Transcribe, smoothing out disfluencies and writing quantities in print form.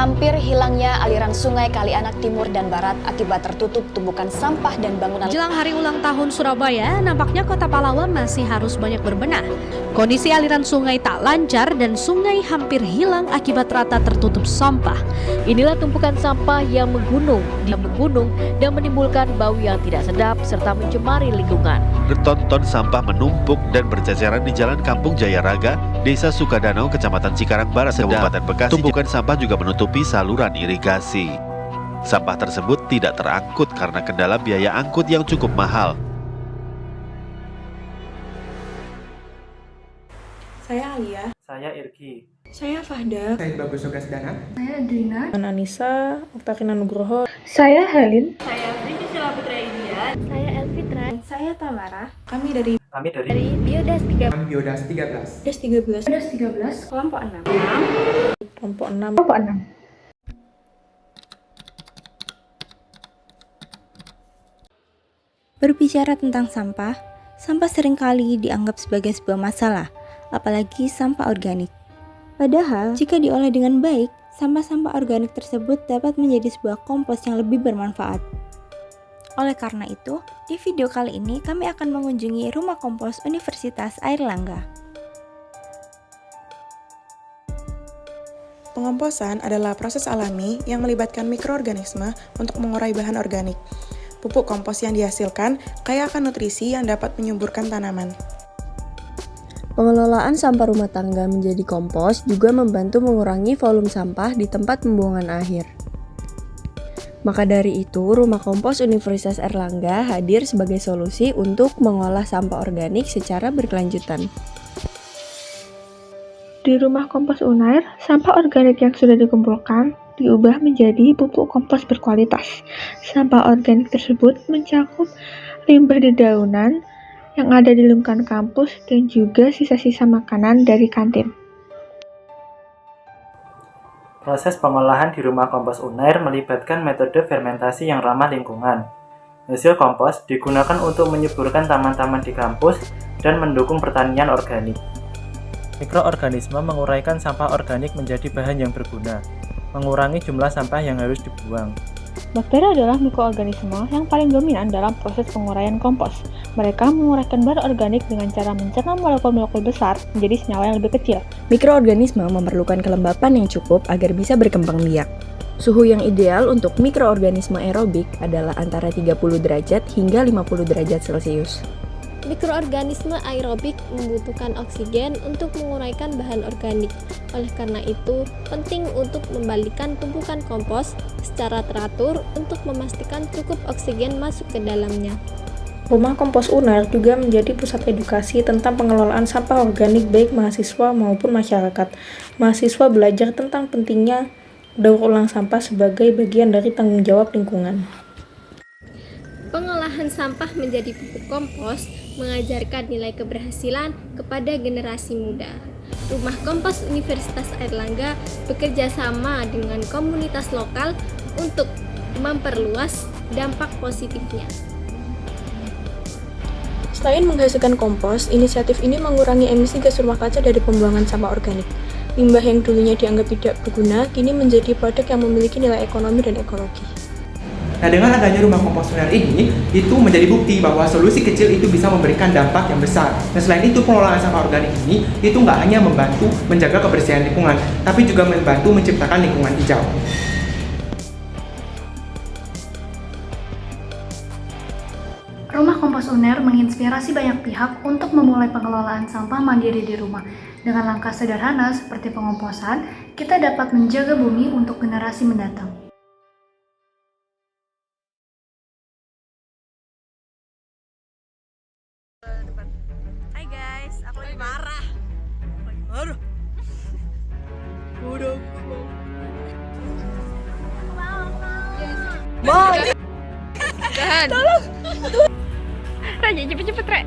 Hampir hilangnya aliran sungai Kalianak Timur dan Barat akibat tertutup tumpukan sampah dan bangunan. Jelang hari ulang tahun Surabaya, nampaknya Kota Pahlawan masih harus banyak berbenah. Kondisi aliran sungai tak lancar dan sungai hampir hilang akibat rata tertutup sampah. Inilah tumpukan sampah yang menggunung dan menimbulkan bau yang tidak sedap serta mencemari lingkungan. Berton-ton sampah menumpuk dan berceceran di Jalan Kampung Jayaraga, Desa Sukadanau, Kecamatan Cikarang Barat, Kabupaten Bekasi. Tumpukan sampah juga menutupi saluran irigasi. Sampah tersebut tidak terangkut karena kendala biaya angkut yang cukup mahal. Saya Alia. Saya Irgi. Saya Fahda. Saya Bagus Sugasdana. Saya Adrina. Anissa Oktakina Nugroho. Saya Helin. Saya Vicky Sila Putra India. Saya Elfitra. Saya Tamara. Kami dari Biodas 13. Biodas 13. Des 13. Des 13. Kelompok 6. Kelompok 6. Kelompok 6. Berbicara tentang sampah, sampah seringkali dianggap sebagai sebuah masalah, apalagi sampah organik. Padahal, jika diolah dengan baik, sampah-sampah organik tersebut dapat menjadi sebuah kompos yang lebih bermanfaat. Oleh karena itu, di video kali ini kami akan mengunjungi Rumah Kompos Universitas Airlangga. Pengomposan adalah proses alami yang melibatkan mikroorganisme untuk mengurai bahan organik. Pupuk kompos yang dihasilkan kaya akan nutrisi yang dapat menyuburkan tanaman. Pengelolaan sampah rumah tangga menjadi kompos juga membantu mengurangi volume sampah di tempat pembuangan akhir. Maka dari itu, Rumah Kompos Universitas Airlangga hadir sebagai solusi untuk mengolah sampah organik secara berkelanjutan. Di Rumah Kompos Unair, sampah organik yang sudah dikumpulkan diubah menjadi pupuk kompos berkualitas. Sampah organik tersebut mencakup limbah dedaunan yang ada di lingkungan kampus dan juga sisa-sisa makanan dari kantin. Proses pengolahan di Rumah Kompos Unair melibatkan metode fermentasi yang ramah lingkungan. Hasil kompos digunakan untuk menyuburkan taman-taman di kampus dan mendukung pertanian organik. Mikroorganisme menguraikan sampah organik menjadi bahan yang berguna, mengurangi jumlah sampah yang harus dibuang. Bakteri adalah mikroorganisme yang paling dominan dalam proses penguraian kompos. Mereka menguraikan bahan organik dengan cara mencerna molekul-molekul besar menjadi senyawa yang lebih kecil. Mikroorganisme memerlukan kelembapan yang cukup agar bisa berkembang biak. Suhu yang ideal untuk mikroorganisme aerobik adalah antara 30 derajat hingga 50 derajat Celcius. Mikroorganisme aerobik membutuhkan oksigen untuk menguraikan bahan organik. Oleh karena itu, penting untuk membalikkan tumpukan kompos secara teratur untuk memastikan cukup oksigen masuk ke dalamnya. Rumah Kompos Unair juga menjadi pusat edukasi tentang pengelolaan sampah organik baik mahasiswa maupun masyarakat. Mahasiswa belajar tentang pentingnya daur ulang sampah sebagai bagian dari tanggung jawab lingkungan. Pengolahan sampah menjadi pupuk kompos mengajarkan nilai keberhasilan kepada generasi muda. Rumah Kompos Universitas Airlangga bekerja sama dengan komunitas lokal untuk memperluas dampak positifnya. Selain menghasilkan kompos, inisiatif ini mengurangi emisi gas rumah kaca dari pembuangan sampah organik. Limbah yang dulunya dianggap tidak berguna, kini menjadi produk yang memiliki nilai ekonomi dan ekologi. Nah, dengan adanya Rumah Kompos Unair ini, itu menjadi bukti bahwa solusi kecil itu bisa memberikan dampak yang besar. Dan selain itu, pengelolaan sampah organik ini, itu nggak hanya membantu menjaga kebersihan lingkungan, tapi juga membantu menciptakan lingkungan hijau. Rumah Kompos Unair menginspirasi banyak pihak untuk memulai pengelolaan sampah mandiri di rumah. Dengan langkah sederhana seperti pengomposan, kita dapat menjaga bumi untuk generasi mendatang. Hai guys, aku lagi marah. Udah mau. Tolong. Raja cepet-cepet, Re.